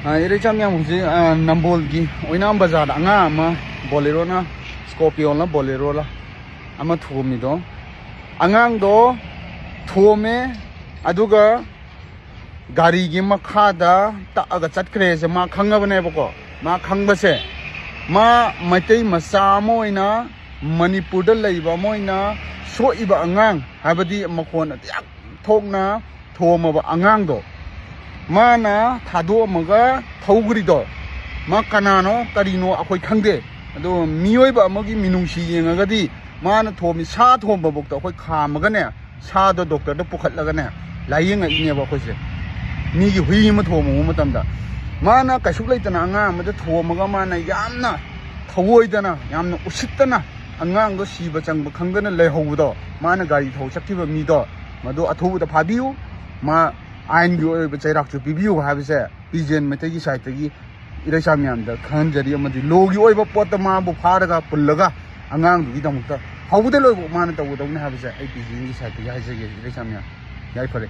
Iri cham yang huji nambol gi oina bazar anga ama bolero na scorpio la bolero la ama thumi do angang do thome aduga gari gi makha da ta aga chatkre se ma khanga bane bako ma khangba se ma maitei masa moina manipur da leiba moina so iba angang habadi makhon atyak thokna thoma ba angang do mana thado maga thaugri do ma kanano karino akoi khangde ado miyoi ba amagi minungsi yengagadi mana thomi sa thomba bok to akoi khamaga ne sa do doctor da pukhatlaga ne layeng ine ba khoi se mi gi hui ma thomo matamda mana kasuk leitana anga ma da thomaga mana yamna thawoi yamna usittana angang do siba changba khangana lehowdo mana gari thau sakkiba mi do mado athu da phabiu ma ain gi oi bachai rak chu pibiu ha bise pijen mate gi site gi ira samyam da khan jari amadi logi oi ba pot ma bu pharaga pullaga angang gi damukta hawde loi bu mana tawu dawne ha bise ai pijen gi site gi ha je gi ira samyam yai phare